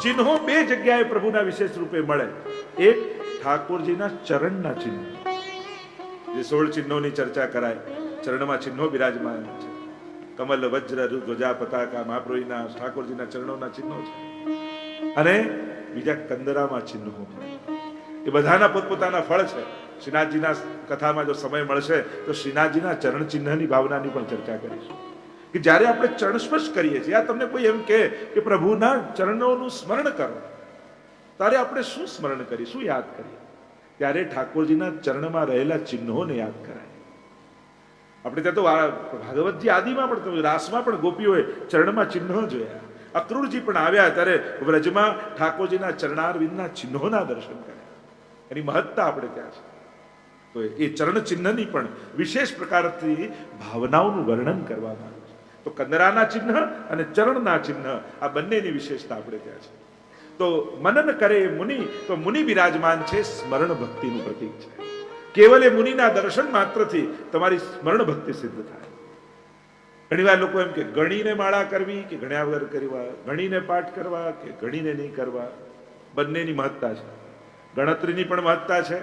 ચિહ્નો બે જગ્યાએ પ્રભુના વિશેષ રૂપે મળે. એક ઠાકોરજીના ચરણના ચિહ્નો, જે 16 ચિહ્નોની ચર્ચા કરાય, ચરણમાં ચિહ્નો બિરાજમાન છે. કમલ, વજ્ર, ધ્વજા, પતાકા મહાપ્રભુના ઠાકોરજીના ચરણોના ચિહ્નો છે. અને બીજા કંદરામાં ચિહ્નો, એ બધાના પોતપોતાના ફળ છે. શ્રીનાથજીના કથામાં જો સમય મળશે તો શ્રીનાથજીના ચરણ ચિહ્નની ભાવનાની પણ ચર્ચા કરીશું. કે જ્યારે આપણે ચરણ સ્પર્શ કરીએ છીએ, આ તમને કોઈ એમ કહે કે પ્રભુના ચરણોનું સ્મરણ કરો, ત્યારે આપણે શું સ્મરણ કરીએ, શું યાદ કરીએ? ત્યારે ઠાકોરજીના ચરણમાં રહેલા ચિહ્નોને યાદ કરાય. આપણે ત્યાં તો ભાગવતજી આદિમાં પણ, રાસમાં પણ ગોપીઓએ ચરણમાં ચિહ્નો જોયા. અક્રૂરજી પણ આવ્યા ત્યારે વ્રજમાં ઠાકોરજીના ચરણારવિંદના ચિહ્નોના દર્શન કર્યા. એની મહત્તા આપણે ત્યાં છે. તો એ ચરણ ચિહ્નની પણ વિશેષ પ્રકારથી ભાવનાઓનું વર્ણન કરવામાં આવ્યું છે. તો કંદરાના ચિહ્ન અને ચરણના ચિહ્ન, આ બંનેની વિશેષતા આપણે ત્યાં છે. તો મનન કરે મુનિ, તો મુનિ બિરાજમાન છે, સ્મરણ ભક્તિનું પ્રતીક છે. કેવલ એ મુનિના દર્શન માત્રથી તમારી સ્મરણ ભક્તિ સિદ્ધ થાય. ઘણી વાર લોકો એમ કે ગણીને માળા કરવી કે ગણ્યા વગર કરવા, ગણીને પાઠ કરવા કે ગણીને નહીં કરવા, બંનેની મહત્તા છે. ગણતરીની પણ મહત્તા છે.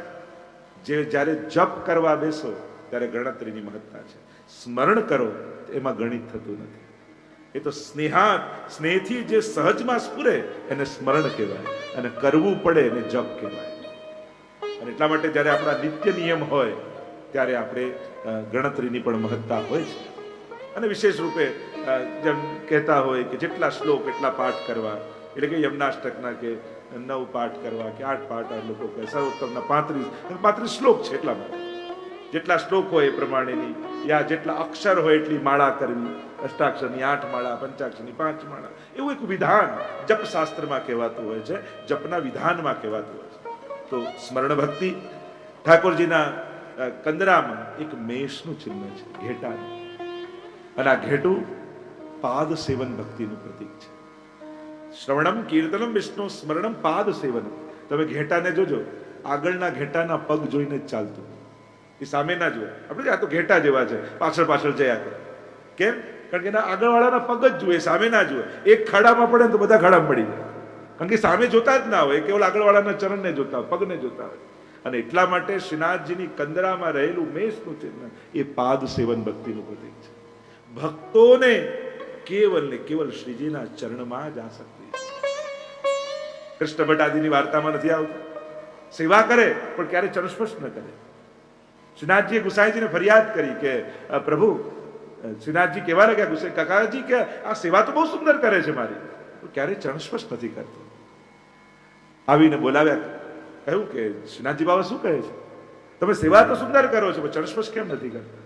જે જ્યારે જપ કરવા બેસો ત્યારે ગણતરીની મહત્તા છે. સ્મરણ કરો એમાં ગણિત થતું નથી. એ તો સ્નેહથી જે સહજમાં સ્ફુરે એને સ્મરણ કહેવાય, અને કરવું પડે એને જપ કહેવાય. અને એટલા માટે જ્યારે આપણા નિત્ય નિયમ હોય ત્યારે આપણે ગણતરીની પણ મહત્તા હોય છે. અને વિશેષ રૂપે જેમ કહેતા હોય કે જેટલા શ્લોક એટલા પાઠ કરવા, એટલે કે યમનાષ્ટકના કે 9 પાઠ કરવા કે 8 પાઠ, આ લોકો કહે સર્વોત્તમના 35 શ્લોક છે. એટલા માટે જેટલા શ્લોક હોય એ પ્રમાણેની, યા જેટલા અક્ષર હોય એટલી માળા કરવી. અષ્ટાક્ષરની 8 માળા, પંચાક્ષરની 5 માળા, એવું એક વિધાન જપ શાસ્ત્રમાં કહેવાતું હોય છે, જપના વિધાનમાં કહેવાતું હોય છે. તો સ્મરણ ભક્તિ, ઠાકોરજીના કંદરામાં એક મેષનું ચિહ્ન છે, ઘેટાનું. અને આ ઘેટું પાદ સેવન ભક્તિનું પ્રતીક છે. શ્રવણમ કીર્તનમ વિષ્ણુ સ્મરણમ પાદ સેવનમ. તમે ઘેટાને જોજો, આગળના ઘેટાના પગ જોઈને જ ચાલતું, એ સામે ના જોવે. આપણે આ તો ઘેટા જેવા છે, પાછળ પાછળ જયા કરે. કેમ? કારણ કે એના આગળવાળાના પગ જ જુએ, સામે ના જુએ. એક ખાડામાં પડે ને તો બધા ખાડામાં પડી જાય, કારણ કે સામે જોતા જ ના હોય, કેવળ આગળવાળાના ચરણને જોતા હોય, પગને જોતા હોય. અને એટલા માટે શ્રીનાથજીની કંદરામાં રહેલું મેષનું ચિહ્ન એ પાદ સેવન ભક્તિનું પ્રતીક છે. ભક્તોને કેવલ ને કેવલ શ્રીજીના ચરણમાં જ આસક્તિ. કૃષ્ણ ભટ્ટ આદિની વાર્તામાં નથી આવતું, સેવા કરે પણ ક્યારે ચરણ સ્પર્શ ન કરે. શ્રીનાથજીએ ગુસાઈજીને ફરિયાદ કરી કે પ્રભુ, શ્રીનાથજી કહેવા લાગ્યા ગુસાઈ કાકાજી કે આ સેવા તો બહુ સુંદર કરે છે મારી, ક્યારે ચરણ સ્પર્શ નથી કરતો. આવીને બોલાવ્યા, કહ્યું કે શ્રીનાથજી બાબા શું કહે છે, તમે સેવા તો સુંદર કરો છો પણ ચરણ સ્પર્શ કેમ નથી કરતા?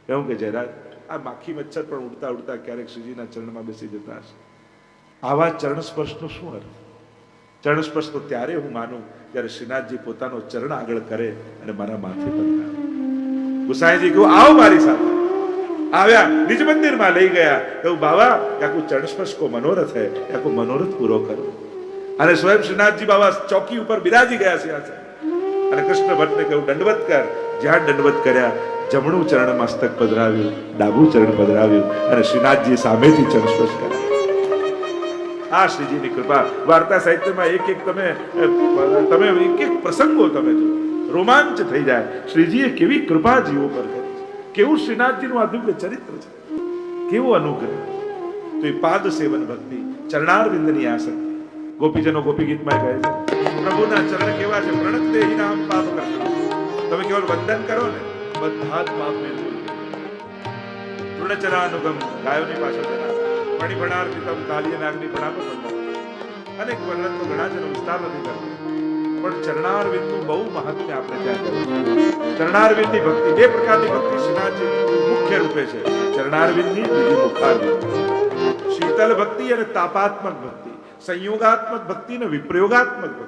કહ્યું કે જયરાજ, આ માખી મચ્છર પણ ઉડતા ઉડતા ક્યારેક શ્રીજીના ચરણમાં બેસી જતા હશે. આવા ચરણ સ્પર્શનો શું અર્થ? ચરણ સ્પર્શ તો ત્યારે હું માનું જ્યારે શ્રીનાથજી પોતાનો ચરણ આગળ કરે અને મારા માથે પર આવે. ગુસાઈજી કહ્યું આવો મારી સાથે. આવ્યા, નિજ મંદિરમાં લઈ ગયા. કહ્યું બાબા, આખું ચરણ સ્પર્શ કો મનોરથ હૈ, આખો મનોરથ પૂરો કરો. અને સ્વયં શ્રીનાથજી બાબા ચોકી ઉપર બિરાજી ગયા છે. અને કૃષ્ણ ભટ્ટને કહ્યું દંડવત કર. જ્યાં દંડવત કર્યા, જમણું ચરણ મસ્તક પધરાવ્યું, ડાબું ચરણ પધરાવ્યું, અને શ્રીનાથજી સામેથી ચરણ સ્પર્શ કર્યા. આ શ્રીજીની કૃપા. વાર્તા સાહિત્યમાં એક એક તમે એક એક પ્રસંગો તમે જો રોમાંચ થઈ જાય. શ્રીજીએ કેવી કૃપા જીવો પર કરી છે, કેવું શ્રીનાથજીનું અદભુત ચરિત્ર છે, કેવો અનુગ્રહ. તો એ પાદ સેવન ભક્તિ, ચરણારવિંદની આસક્તિ. ગોપીજનો ગોપી ગીતમાં કહે છે પ્રભુના ચરણ કેવા છે, પ્રણત દેહી નામ પાપ કરતા. તમે કેવળ વંદન કરો ને, બધા જ પાપ મેળવી. તૃણચરાનુગમ, ગાયોની પાછળ જનાર, મણિભણાર્પિતમ, કાલિય નાગની ભણાકો કરનાર. અનેક વર્ણન તો ઘણા જનો વિસ્તાર નથી કરતો, પણ ચરણારવિંદનું બહુ મહાત્મ્ય આપણે ત્યાં કર્યું. ચરણારવિંદની ભક્તિ, બે પ્રકારની ભક્તિ શ્રીનાથજી મુખ્ય રૂપે છે, ચરણારવિંદની, બીજી મુખારવિંદ. શીતલ ભક્તિ અને તાપાત્મક ભક્તિ, સંયોગાત્મક ભક્તિ અને વિપ્રયોગાત્મક ભક્તિ.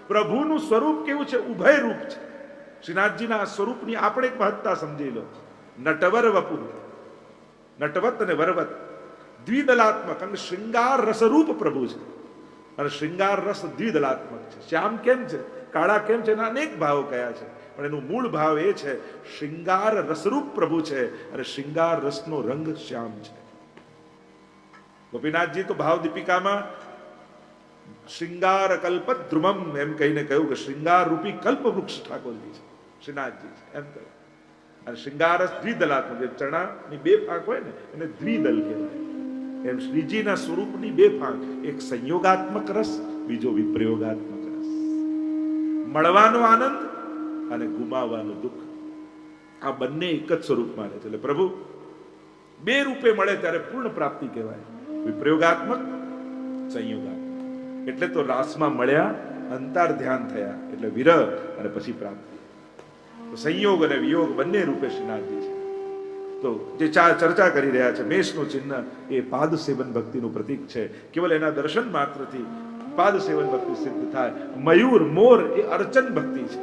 પ્રભુનું સ્વરૂપ કેવું છે? ઉભય રૂપ છે. શ્રીનાથજીના સ્વરૂપની આપણે એક મહત્તા સમજી લો. નટવર વપુ, નટવત અને વરવત, દ્વિદલાત્મક. અને શૃંગાર રસરૂપ પ્રભુ છે, અને શૃંગાર રસ દ્વિદલાત્મક છે. શ્યામ કેમ છે, કાળા કેમ છે, એના અનેક ભાવો કયા છે, પણ એનું મૂળ ભાવ એ છે શૃંગાર રસરૂપ પ્રભુ છે, અને શૃંગાર રસનો રંગ શ્યામ છે. ગોપીનાથજી તો ભાવ દીપિકામાં શ્રૃંગાર કલ્પ ધ્રુમમ એમ કહીને કહ્યું કે શ્રૃંગાર રૂપી કલ્પ વૃક્ષ ઠાકોરજી છે, શ્રીનાથજી છે એમ કહ્યું. અને શ્રૃંગાર દ્વિદલાત્મક, જે ચણાની બે ફાંક હોય ને એને દ્વિદલ કહેવાય. એમ શ્રીજીના સ્વરૂપની બે ફાંક, એક સંયોગાત્મક રસ, બીજો વિપ્રયોગાત્મક રસ. મળવાનો આનંદ અને ગુમાવવાનું દુઃખ, આ બંને એક જ સ્વરૂપમાં રહે છે. એટલે પ્રભુ બે રૂપે મળે ત્યારે પૂર્ણ પ્રાપ્તિ કહેવાય, વિપ્રયોગાત્મક, સંયોગાત્મક. એટલે તો રાસમાં મળ્યા, અંતર ધ્યાન થયા એટલે વિરહ અને પછી પ્રાપ્તિ. સંયોગ અને વિયોગ બંને રૂપે શ્રીનાથજી છે. તો જે ચર્ચા કરી રહ્યા છે, મેષનું ચિહ્ન એ પાદ સેવન ભક્તિનું પ્રતીક છે. કેવલ એના દર્શન માત્રથી પાદ સેવન ભક્તિ સિદ્ધ થાય. મયુર, મોર એ અર્ચન ભક્તિ છે,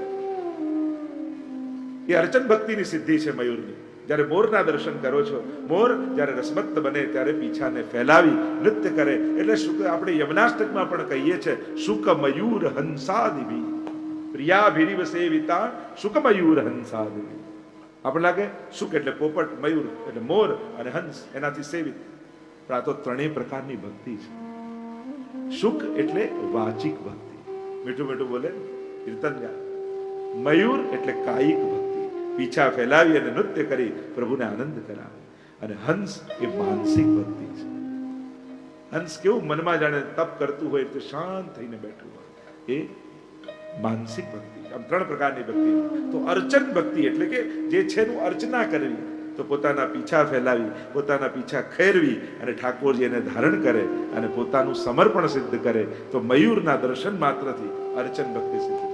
એ અર્ચન ભક્તિની સિદ્ધિ છે મયુરની. જ્યારે મોરના દર્શન કરો છો, મોર જ્યારે રસમત્ત બને ત્યારે પીછાને ફેલાવી નૃત્ય કરે એટલે આપણે યમનાષ્ટકમાં પણ કહીએ છીએ, શુક મયુર હંસાદિવી પ્રિયાભિરીવ સેવિતા શુક મયુર હંસાદિવી. આપણે લાગે શુક એટલે પોપટ, મયુર એટલે મોર અને હંસ એનાથી સેવિત. પણ આ તો ત્રણેય પ્રકારની ભક્તિ છે. શુક એટલે વાચિક ભક્તિ, મીઠું મીઠું બોલે, કીર્તન ગાય. મયુર એટલે કાયિક ભક્તિ, પીછા ફેલાવી અને નૃત્ય કરી પ્રભુને આનંદ કરાવે. અને હંસ એ માનસિક ભક્તિ છે. હંસ કેવું મનમાં જાણે તપ કરતું હોય તો શાંત થઈને બેઠું હોય, એ માનસિક ભક્તિ. આમ ત્રણ પ્રકારની ભક્તિ. તો અર્ચન ભક્તિ એટલે કે જે છે એનું અર્ચના કરવી, તો પોતાના પીછા ફેલાવી, પોતાના પીછા ખેરવી અને ઠાકોરજી એને ધારણ કરે અને પોતાનું સમર્પણ સિદ્ધ કરે. તો મયુરના દર્શન માત્રથી અર્ચન ભક્તિ સિદ્ધ થાય.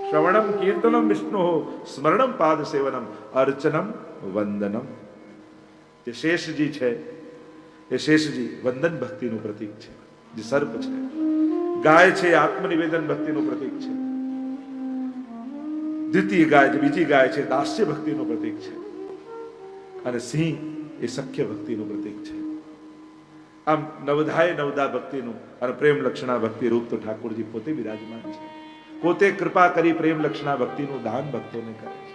શ્રવણમ કીર્તનમ વિષ્ણુ સ્મરણમ પાદ સેવનમ અર્ચનમ વંદનમ. જે શેષજી છે એ શેષજી વંદન ભક્તિનું પ્રતીક છે. જે સર્પ છે, ગાય છે, આત્મનિવેદન ભક્તિનું પ્રતીક છે. દ્વિતીય ગાય, બીજી ગાય છે, દાસ્ય ભક્તિનું પ્રતીક છે. અને સિંહ એ સખ્ય ભક્તિનું પ્રતીક છે. આમ નવધાય નવદા ભક્તિનું અને પ્રેમ લક્ષણા ભક્તિ રૂપ તો ઠાકોરજી પોતે બિરાજમાન છે. પોતે કૃપા કરી પ્રેમ લક્ષણા ભક્તિનું દાન ભક્તોને કરે છે.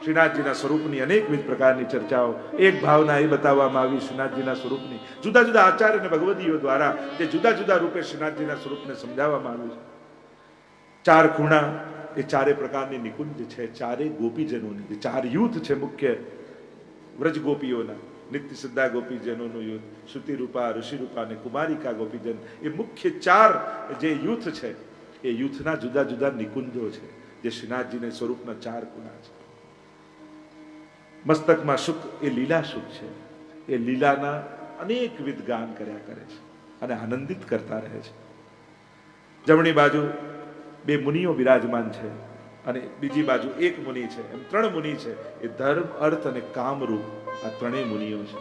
શ્રીનાથજીના સ્વરૂપની અનેકવિધ પ્રકારની ચર્ચાઓ, એક ભાવના એ બતાવવામાં આવી શ્રીનાથજીના સ્વરૂપની. જુદા જુદા આચાર્ય અને ભગવદીઓ દ્વારા જે જુદા જુદા રૂપે શ્રીનાથજીના સ્વરૂપને સમજાવવામાં આવ્યું છે. ચાર ખૂણા એ ચારે પ્રકારની નિકુંજ છે, ચારે ગોપીજનોની. જે ચાર યુથ છે મુખ્ય વ્રજ ગોપીઓના, નિત્ય સિદ્ધા ગોપીજનોનું યુથ, શ્રુતિરૂપા, ઋષિરૂપા અને કુમારિકા ગોપીજન, એ મુખ્ય ચાર જે યુથ છે એ યુથના જુદા જુદા નિકુંજો છે, જે શ્રીનાથજીને સ્વરૂપના ચાર ખૂણા છે. મસ્તકમાં શુક એ લીલા શુક છે. એ લીલાના અનેકવિધ ગાન કર્યા કરે છે અને આનંદિત કરતા રહે છે. જમણી બાજુ બે મુનિઓ બિરાજમાન છે અને બીજી બાજુ એક મુનિ છે. એમ ત્રણ મુનિ છે. એ ધર્મ, અર્થ અને કામરૂપ આ ત્રણેય મુનિઓ છે.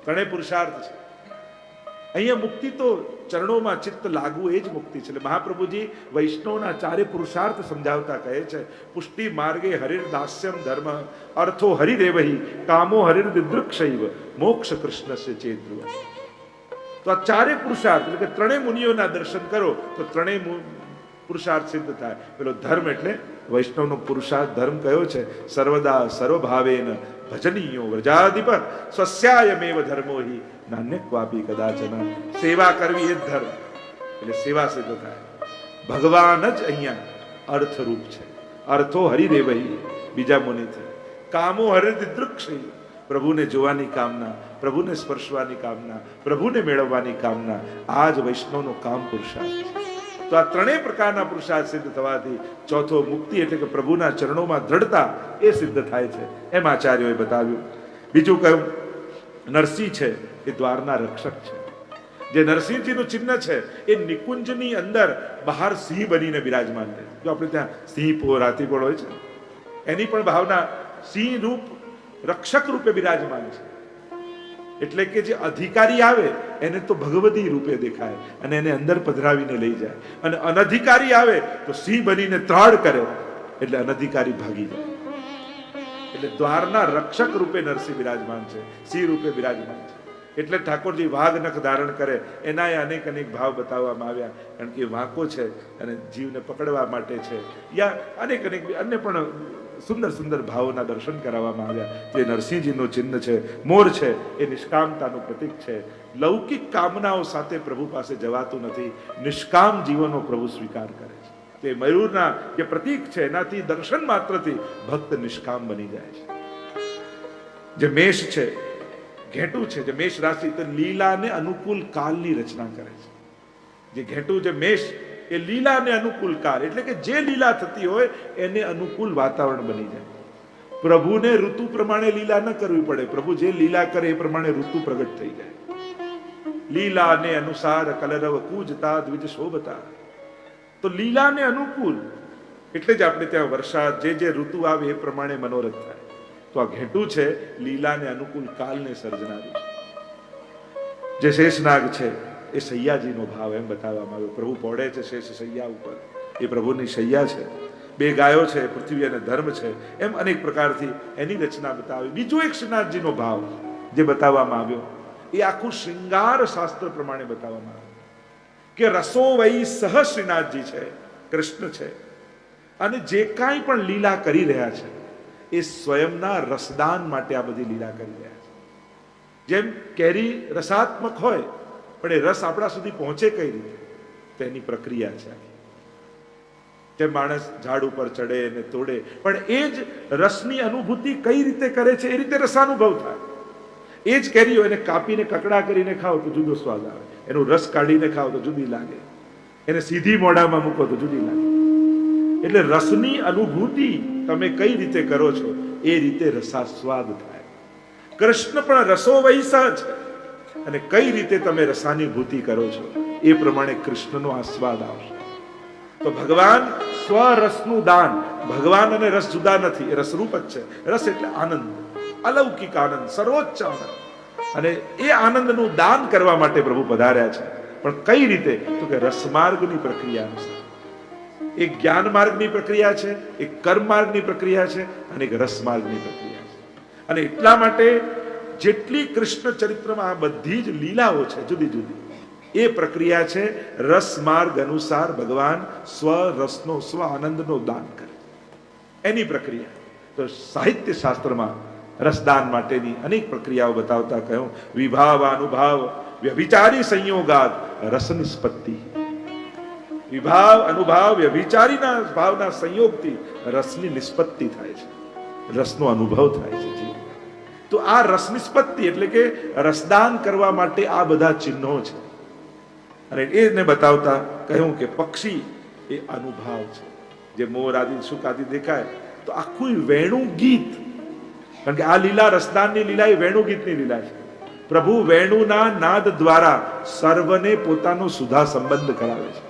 ત્રણેય પુરુષાર્થ છે. અહીંયા મુક્તિ તો ચરણોમાં ચિત્ત લાગવું એ જ મુક્તિ છે. એટલે મહાપ્રભુજી વૈષ્ણવના ચારે પુરુષાર્થ સમજાવતા કહે છે, પુષ્ટિ માર્ગે હરિર દાસ્યમ ધર્મ, અર્થો હરિરેવહી, કામો હરિર દિદૃક્ષૈવ, મોક્ષ કૃષ્ણસ્ય ચેદ્રુવ. તો આ ચારે પુરુષાર્થ એટલે કે ત્રણેય મુનિઓના દર્શન કરો તો ત્રણેય પુરુષાર્થ સિદ્ધ થાય. પેલો ધર્મ એટલે વૈષ્ણવનો પુરુષાર્થ ધર્મ કયો છે? સર્વદા સર્વભાવેન ભજનીયો વ્રજાધિપ સ્વસ્યાયમેવ ધર્મો હિ નાન્ય ક્વાપી કદાચન. સેવા કરવી એ જ ધર્મ, એટલે સેવા સિદ્ધ થાય. ભગવાન જ અહીંયા અર્થરૂપ છે. અર્થો હરિરેવહી બીજા મુનિથી, કામો હરિદૃક્ષ, પ્રભુને જોવાની કામના, પ્રભુને સ્પર્શવાની કામના, પ્રભુને મેળવવાની કામના. આ જ વૈષ્ણવનો કામ પુરુષાર્થ છે. તો આ ત્રણેય પ્રકારના પુરુષાર્થ સિદ્ધ થવાથી ચોથો મુક્તિ એટલે કે પ્રભુના ચરણોમાં દ્રઢતા એ સિદ્ધ થાય છે, એમ આચાર્યોએ બતાવ્યું. બીજું કહ્યું, નરસિંહ છે એ દ્વારના રક્ષક છે. જે નરસિંહજીનું ચિહ્ન છે એ નિકુંજની અંદર બહાર સિંહ બનીને બિરાજમાન છે. જો આપણે ત્યાં સિંહ પોળ, હાથીપોળ હોય છે, એની પણ ભાવના સિંહ રૂપ રક્ષક રૂપે બિરાજમાન છે. એટલે કે જે અધિકારી આવે એને તો ભગવદી રૂપે દેખાય અને એને અંદર પધરાવીને લઈ જાય, અને અનધિકારી આવે તો સિંહ બનીને ત્રાડ કરે એટલે અનધિકારી ભાગી જાય. એટલે દ્વારના રક્ષક રૂપે નરસિંહ બિરાજમાન છે, સિંહ રૂપે બિરાજમાન છે. એટલે ઠાકોરજી વાઘ નખ ધારણ કરે એના અનેક અનેક ભાવ બતાવવામાં આવ્યા. કારણ કે વાંકો છે અને જીવને પકડવા માટે છે, યા અનેક અનેક અન્ય પણ સુંદર સુંદર ભાવોના દર્શન કરાવવામાં આવ્યા. તે નરસિંહજીનું ચિહ્ન છે, મોર છે, એ નિષ્કામતાનું પ્રતીક છે. લૌકિક કામનાઓ સાથે પ્રભુ પાસે જવાતું નથી, નિષ્કામ જીવનનો પ્રભુ સ્વીકાર કરે છે. તે મયુરના જે પ્રતીક છે એનાથી દર્શન માત્રથી ભક્ત નિષ્કામ બની જાય છે. જે મેષ છે, ઘેટું છે, જે મેષ રાશિ, તો લીલાને અનુકૂળ કાલની રચના કરે છે. જે ઘેટું, જે મેષ, એ લીલાને અનુકૂળ કાળ, એટલે કે જે લીલા થતી હોય એને અનુકૂળ વાતાવરણ બની જાય. પ્રભુને ઋતુ પ્રમાણે લીલા ન કરવી પડે, પ્રભુ જે લીલા કરે એ પ્રમાણે ઋતુ પ્રગટ થઈ જાય. લીલાને અનુસાર કલરવ કૂજતા દ્વિજ શોભતા. તો લીલાને અનુકૂળ એટલે જ આપણે ત્યાં વરસાદ, જે ઋતુ આવે એ પ્રમાણે મનોરથ થાય. તો આ ઘેટું છે, લીલાને અનુકૂળ કાલને સર્જનારું છે. જે શેષનાગ છે એ સૈયાજીનો ભાવ એમ બતાવવામાં આવ્યો. પ્રભુ પોડે છે શેષ સૈયા ઉપર, એ પ્રભુની સૈયા છે. બે ગાયો છે, પૃથ્વી અને ધર્મ છે, એમ અનેક પ્રકારથી એની રચના બતાવી. બીજો એક શ્રીનાથજીનો ભાવ જે બતાવવામાં આવ્યો એ આખું શૃંગાર શાસ્ત્ર પ્રમાણે બતાવવામાં આવ્યું કે રસો વૈ સહ શ્રીનાથજી છે, કૃષ્ણ છે, અને જે કાંઈ પણ લીલા કરી રહ્યા છે એ સ્વયંના રસદાન માટે આ બધી લીલા કરી રહ્યા છે. જેમ કેરી રસાત્મક હોય પણ એ રસ આપણા સુધી પહોંચે કઈ રીતે, તો એની પ્રક્રિયા છે. જેમ માણસ ઝાડ ઉપર ચડે અને તોડે, પણ એ જ રસની અનુભૂતિ કઈ રીતે કરે છે એ રીતે રસાનુભવ થાય. એ જ કેરીઓ એને કાપીને કકડા કરીને ખાઓ તો જુદો સ્વાદ આવે, એનો રસ કાઢીને ખાઓ તો જુદી લાગે, એને સીધી મોઢામાં મૂકો તો જુદી લાગે. એટલે રસની અનુભૂતિ તમે કઈ રીતે કરો છો એ રીતે રસાસ્વાદ થાય. કૃષ્ણ પણ રસો વૈસા છે, અને કઈ રીતે તમે રસાની ભૂતિ કરો છો એ પ્રમાણે કૃષ્ણનો આસ્વાદ આવશે. તો ભગવાન સ્વરસનું દાન, ભગવાન અને રસ જુદા નથી, એ રસરૂપ જ છે. રસ એટલે આનંદ, અલૌકિક આનંદ, સર્વોચ્ચ આનંદ, અને એ આનંદનું દાન કરવા માટે પ્રભુ પધાર્યા છે. પણ કઈ રીતે, તો કે રસમાર્ગની પ્રક્રિયા અનુસાર. એક જ્ઞાન માર્ગની પ્રક્રિયા છે, એક કર્મ માર્ગની પ્રક્રિયા છે, અને એક રસ માર્ગની પ્રક્રિયા છે. અને એટલા માટે જેટલી કૃષ્ણ ચરિત્રમાં આ બધી જ લીલાઓ છે જુદી જુદી, એ પ્રક્રિયા છે રસ માર્ગ અનુસાર ભગવાન સ્વ રસનો, સ્વ આનંદનો દાન કરે, એની પ્રક્રિયા. તો સાહિત્ય શાસ્ત્રમાં રસદાન માટેની અનેક પ્રક્રિયાઓ બતાવતા કહ્યું, વિભાવ અનુભાવ વ્યભિચારી સંયોગાદ રસ નિષ્પત્તિ. વિભાવ અનુભાવ વ્યભિચારીના ભાવના સંયોગથી રસની નિષ્પત્તિ થાય છે, રસનો અનુભવ થાય છે. તો આ રસ નિષ્પત્તિ એટલે કે રસદાન કરવા માટે આ બધા ચિહ્નો છે. અને એને બતાવતા કહ્યું કે પક્ષી એ અનુભાવ છે. જે મોર આદિ સુખ આદિ દેખાય તો આખું વેણુ ગીત, કારણ કે આ લીલા રસદાનની લીલા એ વેણુ ગીતની લીલા છે. પ્રભુ વેણુના નાદ દ્વારા સર્વને પોતાનો સુધા સંબંધ કરાવે છે.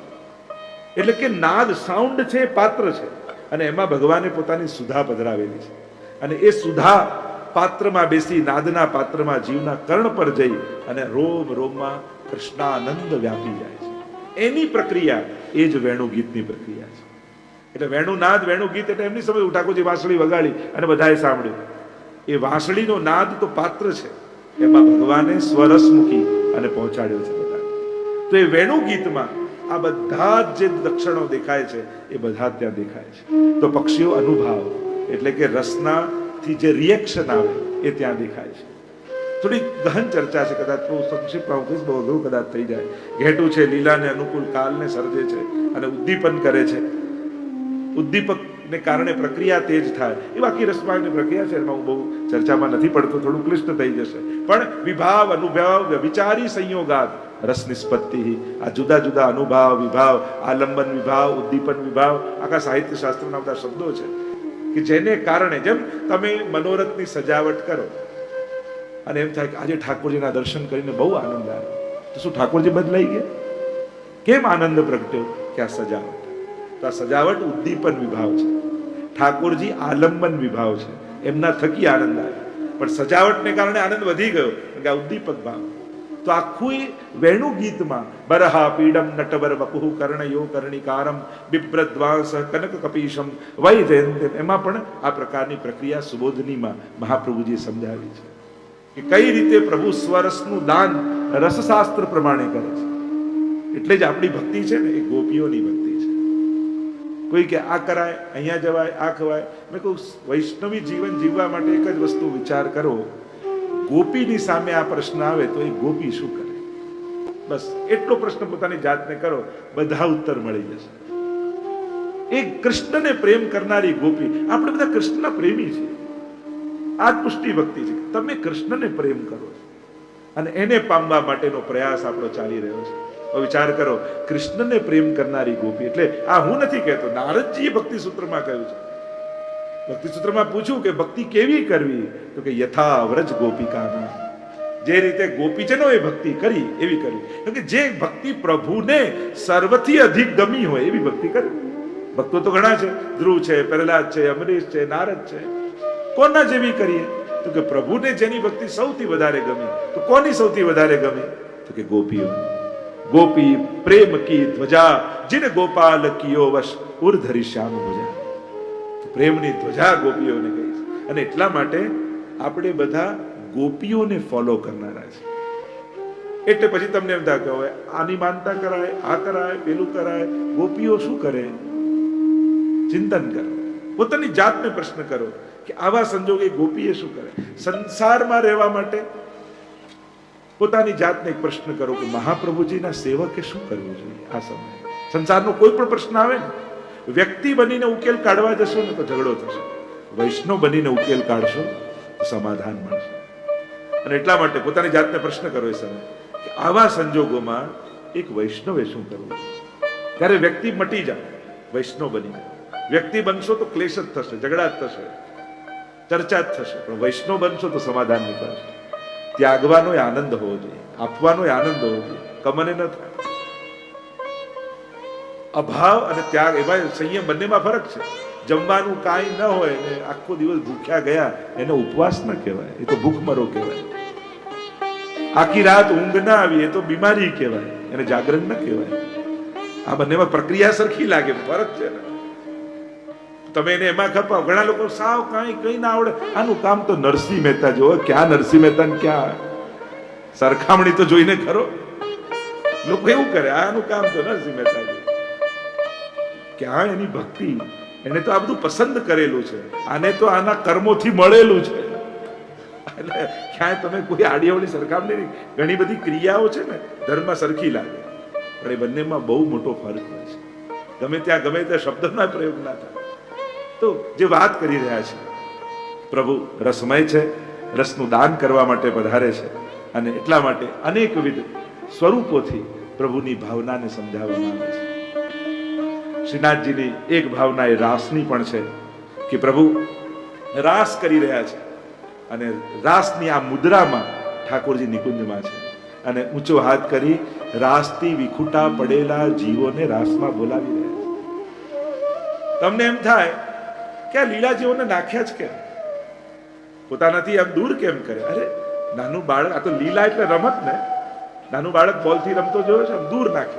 એટલે કે નાદ, સાઉન્ડ છે, પાત્ર છે, અને એમાં ભગવાને પોતાની સુધા પધરાવેલી છે. અને એ સુધા પાત્રમાં બેસી, નાદના પાત્રમાં જીવના કર્ણ પર જઈ અને રોમ રોમમાં કૃષ્ણાનંદ વ્યાપી જાય છે. એની પ્રક્રિયા એ જ વેણુ ગીતની પ્રક્રિયા છે. એટલે વેણુનાદ, વેણુ ગીત એટલે એમની સમય ઠાકોરજી વાંસળી વગાડી અને બધાએ સાંભળ્યું. એ વાંસળીનો નાદ તો પાત્ર છે, એમાં ભગવાને સ્વરસ મૂકી અને પહોંચાડ્યો છે બધા. તો એ વેણુ ગીતમાં આ બધા જ જે લક્ષણો દેખાય છે એ બધા ત્યાં દેખાય છે. તો પક્ષીઓ અનુભાવ એટલે કે રસના થી જે રિએક્શન આવે એ ત્યાં દેખાય છે. થોડી ગહન ચર્ચા છે, કદાચ બહુ સંક્ષિપ્તમાં હું કહીશ, બહુ અઘરું કદાચ થઈ જાય. ઘેટું છે, લીલાને અનુકૂળ કાલને સર્જે છે અને ઉદ્દીપન કરે છે. ઉદ્દીપકને કારણે પ્રક્રિયા તેજ થાય. એ બાકી રસમાર્ગની પ્રક્રિયા છે, એમાં હું બહુ ચર્ચામાં નથી પડતો, થોડું ક્લિષ્ટ થઈ જશે. પણ વિભાવ અનુભાવ વ્યભિચારી સંયોગાદ રસ નિષ્પત્તિ. આ જુદા જુદા અનુભાવ, વિભાવ, આલંબન વિભાવ, ઉદ્દીપન વિભાવ, આખા સાહિત્ય શાસ્ત્રના બધા શબ્દો છે કે જેને કારણે, જેમ તમે મનોરથની સજાવટ કરો અને એમ થાય કે આજે ઠાકોરજીના દર્શન કરીને બહુ આનંદ આવ્યો, તો શું ઠાકોરજી બદલાઈ ગયા? કેમ આનંદ પ્રગટ્યો? કે આ સજાવટ. તો આ સજાવટ ઉદ્દીપન વિભાવ છે, ઠાકોરજી આલંબન વિભાવ છે, એમના થકી આનંદ આવ્યો. પણ સજાવટને કારણે આનંદ વધી ગયો, કે આ ઉદ્દીપક ભાવ. તો આખું વેણુ ગીતમાં બરહા પીડમ નટવર વપુહુ કર્ણયો કર્ણિકારમ બિભ્રદ્વાંસ કનક કપીશમ વૈજયંત, એમાં પણ આ પ્રકારની પ્રક્રિયા સુબોધનીમાં મહાપ્રભુજીએ સમજાવી છે કે કઈ રીતે પ્રભુ સ્વરસનું દાન રસશાસ્ત્ર પ્રમાણે કરે છે. એટલે જ આપણી ભક્તિ છે ને એ ગોપીઓની ભક્તિ છે. કોઈ કે આ કરાય, અહીંયા જવાય, આ ખવાય. મેં કહું વૈષ્ણવી જીવન જીવવા માટે એક જ વસ્તુ વિચાર કરો, ગોપીની સામે આ પ્રશ્ન આવે તો એ ગોપી શું કરે? બસ એટલો પ્રશ્ન પોતાની જાતને કરો, બધા ઉત્તર મળી જશે. એક કૃષ્ણને પ્રેમ કરનારી ગોપી. આપણે બધા કૃષ્ણના પ્રેમી છીએ. આ જ પુષ્ટિ ભક્તિ છે. તમે કૃષ્ણને પ્રેમ કરો અને એને પામવા માટેનો પ્રયાસ આપણો ચાલી રહ્યો છે. વિચાર કરો, કૃષ્ણને પ્રેમ કરનારી ગોપી. એટલે આ હું નથી કહેતો, નારદજીએ ભક્તિ સૂત્રમાં કહ્યું છે. ભક્તિ સૂત્રમાં પૂછ્યું કે ભક્તિ કેવી કરવી, તો કે યથા વ્રજ ગોપિકાના, જે રીતે ગોપીજનોએ ભક્તિ કરી એવી કરવી. કેમ કે જે ભક્તિ પ્રભુને સર્વથી અધિક ગમી હોય એવી ભક્તિ કરવી. ભક્તો તો ઘણા છે, ધ્રુવ છે, પ્રહલાદ છે, અમરીશ છે, નારદ છે. કોના જેવી કરીએ? તો કે પ્રભુને જેની ભક્તિ સૌથી વધારે ગમી. તો કોની સૌથી વધારે ગમી? તો કે ગોપીઓ. ગોપી પ્રેમ કી ધ્વજા, જીન ગોપાલ કિયો વશ ઉર્ધરી શ્યામ ભુજા. પ્રેમની ધ્વજા ગોપીઓને કહી છે. અને એટલા માટે આપણે બધા ગોપીઓને ફોલો કરનારા છે. એટલે પછી તમને એમ થાય કે હવે આની માનતા કરાય, આ કરાય, પેલું કરાય. ગોપીઓ શું કરે? ચિંતન કરો, પોતાની જાતને પ્રશ્ન કરો કે આવા સંજોગે ગોપીએ શું કરે. સંસારમાં રહેવા માટે પોતાની જાતને એક પ્રશ્ન કરો કે મહાપ્રભુજીના સેવકે શું કરવું જોઈએ આ સમયે. સંસારનો કોઈ પણ પ્રશ્ન આવે ને, વ્યક્તિ બનીને ઉકેલ કાઢવા જશો ને તો ઝઘડો થશે. વૈષ્ણવ બનીને ઉકેલ કાઢશો તો સમાધાન મળશે. અને એટલા માટે પોતાની જાતને પ્રશ્ન કરો એ સમયે કે આવા સંજોગોમાં એક વૈષ્ણવે શું કરવું. ત્યારે વ્યક્તિ મટી જાય, વૈષ્ણવ બની જાય. વ્યક્તિ બનશો તો ક્લેશ જ થશે, ઝઘડા જ થશે, ચર્ચા જ થશે. પણ વૈષ્ણવ બનશો તો સમાધાન નીકળશે. ત્યાગવાનો આનંદ હોવો જોઈએ, આપવાનો આનંદ હોવો જોઈએ, કમને ન થાય. અભાવ અને ત્યાગ, એમાં સંયમ બંનેમાં ફરક છે. જમવાનું કાંઈ ન હોય ને આખો દિવસ ભૂખ્યા ગયા એને ઉપવાસ ન કહેવાય, એ તો ભૂખમરો કહેવાય. આખી રાત ઊંઘ ના આવી એ તો બીમારી કહેવાય, એને જાગરણ ન કહેવાય. આ બંનેમાં પ્રક્રિયા સરખી લાગે, ફરક છે ને. તમે એને એમાં ખપાવ. ઘણા લોકો સાવ કઈ ના આવડે, આનું કામ તો નરસિંહ મહેતા જો. ક્યાં નરસિંહ મહેતા ને ક્યાં સરખામણી તો જોઈને ખરો. લોકો એવું કરે, આનું કામ તો નરસિંહ મહેતા જો. ક્યાં એની ભક્તિ? એને તો આ બધું પસંદ કરેલું છે, આને તો આના કર્મોથી મળેલું છે. એટલે ક્યાંય તમે કોઈ આડીઅવળી સરખામણી, ઘણી બધી ક્રિયાઓ છે ને ધર્મમાં સરખી લાગે, પણ એ બંનેમાં બહુ મોટો ફરક હોય છે. ગમે ત્યાં શબ્દના પ્રયોગ ના થાય. તો જે વાત કરી રહ્યા છે, પ્રભુ રસમય છે, રસનું દાન કરવા માટે પધારે છે. અને એટલા માટે અનેકવિધ સ્વરૂપોથી પ્રભુની ભાવનાને સમજાવવામાં આવે છે. શ્રીનાથજીની એક ભાવના એ રાસની પણ છે કે પ્રભુ રાસ કરી રહ્યા છે અને રાસની આ મુદ્રામાં ઠાકોરજી નિકુંજમાં છે અને ઊંચો હાથ કરી રાસથી વિખૂટા પડેલા જીવોને રાસમાં બોલાવી રહ્યા છે. તમને એમ થાય કે આ લીલાજીઓને નાખ્યા જ કેમ, પોતાનાથી આમ દૂર કેમ કરે? અરે નાનું બાળક, આ તો લીલા એટલે રમત ને. નાનું બાળક બોલથી રમતો જોયો છે, આમ દૂર નાખે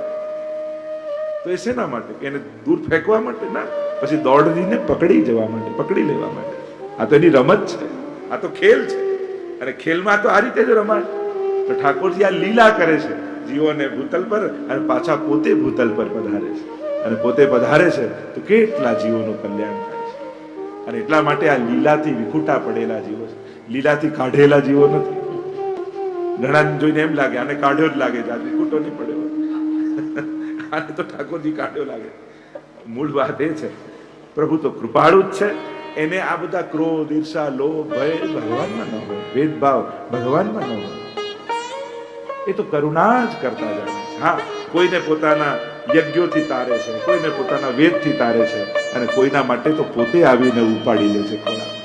તો એ શેના માટે? એને દૂર ફેંકવા માટે ના, પછી દોડીને પકડી જવા માટે, પકડી લેવા માટે. આ તો એની રમત છે, આ તો ખેલ છે. અને ખેલમાં તો આ રીતે જ રમાય. તો ઠાકોરજી આ લીલા કરે છે જીવોને ભૂતલ પર, અને પાછા પોતે ભૂતલ પર પધારે છે. અને પોતે પધારે છે તો કેટલા જીવોનું કલ્યાણ થાય છે. અને એટલા માટે આ લીલાથી વિખૂટા પડેલા જીવો છે, લીલાથી કાઢેલા જીવો નથી. ઘણા જોઈને એમ લાગે આને કાઢ્યો જ લાગે છે, આ વિખૂટો નહીં પડ્યો, આને તો ઠાકોરજી કાઢ્યો લાગે. મૂળ વાત એ છે, પ્રભુ તો કૃપાળુ જ છે. એને આ બધા ક્રોધ, ઈર્ષા, લોભ, ભય ભગવાનમાં ન હોય, ભેદભાવ ભગવાનમાં ન હોય. એ તો કરુણા જ કરતા જાય છે. હા, કોઈને પોતાના યજ્ઞોથી તારે છે, કોઈને પોતાના વેદથી તારે છે, અને કોઈના માટે તો પોતે આવીને ઉપાડી લે છે ખોળામાં.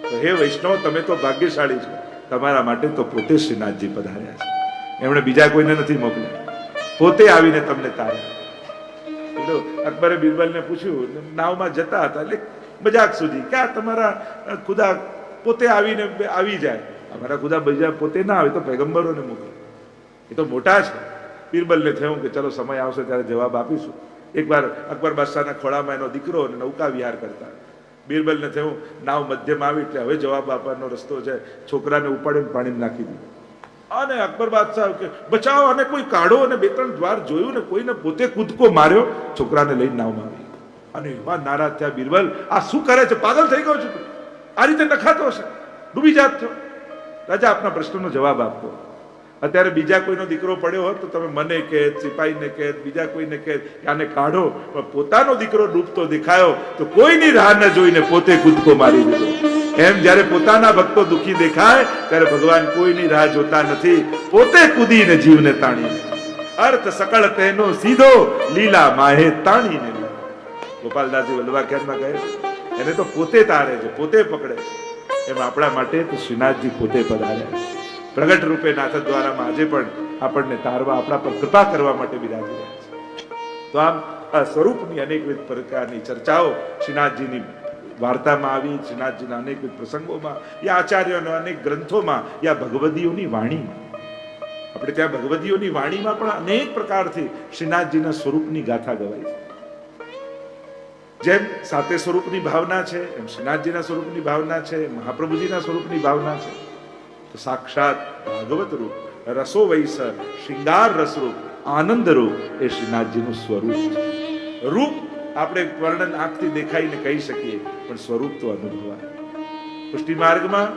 તો હે વૈષ્ણવ, તમે તો ભાગ્યશાળી છો, તમારા માટે તો પોતે શ્રીનાથજી પધાર્યા છે. એમણે બીજા કોઈને નથી મોકલ્યા, પોતે આવીને તમને તાર્યા. અકબરે બિરબલને પૂછ્યું, નાવમાં જતા હતા એટલે મજાક સુધી, ક્યાં તમારા ખુદા પોતે આવીને આવી જાય, અમારા ખુદા બીજા પોતે ના આવે તો પૈગંબરોને મોકલે. એ તો મોટા છે. બિરબલને થયું કે ચલો સમય આવશે ત્યારે જવાબ આપીશું. એકવાર અકબર બાદશાહના ખોળામાં એનો દીકરો અને નૌકા વિહાર કરતા. બિરબલને થયું નાવ મધ્યમાં આવી એટલે હવે જવાબ આપવાનો રસ્તો છે, છોકરાને ઉપાડીને પાણીમાં નાખી દીધું. અને અકબર બાદશાહ કે બચાવો, અને કોઈ કાઢો, અને બે ત્રણ દ્વાર જોયું ને કોઈને પોતે કૂદકો માર્યો, છોકરાને લઈને નાવમાં આવી. અને એવા નારાજ થયા બિરબલ, આ શું કરે છે? પાગલ થઈ ગયો છે તું? આ રીતે નખાતો હશે, ડૂબી જાત છો. રાજા આપના પ્રશ્નનો જવાબ આપતો. અત્યારે બીજા કોઈનો દીકરો પડ્યો હોત તો તમે મને કહે, સિપાહીને કહે, બીજા કોઈને કહે કે આને કાઢો, પણ પોતાનો દીકરો ડૂબતો દેખાયો તો કોઈની રાહ ન જોઈને પોતે કૂદકો મારી દીધો. એમ જ્યારે પોતાના ભક્તો દુખી દેખાય ત્યારે ભગવાન કોઈની રાહ જોતા નથી, પોતે કૂદીને જીવને તાણીને. અર્થ સકળ તેનો સીધો, લીલા માહે તાણીને. ગોપાલદાસજી વલ્લભાખ્યાનમાં કહે એને તો પોતે તારે છે, પોતે પકડે છે. એમ આપણા માટે તો શ્રીનાથજી પોતે પધાર્યા, પ્રગટ રૂપે નાથ દ્વારામાં આજે પણ આપણને તારવા, આપણા પર કૃપા કરવા માટે બિરાજી રહ્યા છે. તો આમ આ સ્વરૂપની અનેકવિધ પ્રકારની ચર્ચાઓ શ્રીનાથજીની વાર્તામાં આવી, શ્રીનાથજીના અનેકવિધ પ્રસંગોમાં, યા આચાર્યોના અનેક ગ્રંથોમાં, યા ભગવદીઓની વાણીમાં. આપણે ત્યાં ભગવદીઓની વાણીમાં પણ અનેક પ્રકારથી શ્રીનાથજીના સ્વરૂપની ગાથા ગવાય છે. જેમ સાતે સ્વરૂપની ભાવના છે, એમ શ્રીનાથજીના સ્વરૂપની ભાવના છે, મહાપ્રભુજીના સ્વરૂપની ભાવના છે. તો સાક્ષાત ભાગવત રૂપ, રસો વૈસ, શૃંગાર રસરૂપ, આનંદ રૂપ એ શ્રીનાથજીનું સ્વરૂપ છે. રૂપ આપણે વર્ણન આંખથી દેખાઈને કહી શકીએ, પણ સ્વરૂપ તો અનુભવાય. પુષ્ટિ માર્ગમાં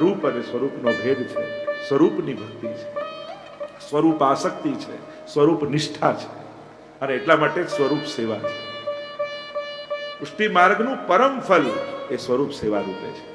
રૂપ અને સ્વરૂપનો ભેદ છે. સ્વરૂપની ભક્તિ છે, સ્વરૂપ આસક્તિ છે, સ્વરૂપ નિષ્ઠા છે, અને એટલા માટે સ્વરૂપ સેવા છે. પુષ્ટિ માર્ગનું પરમ ફલ એ સ્વરૂપ સેવા રૂપે છે.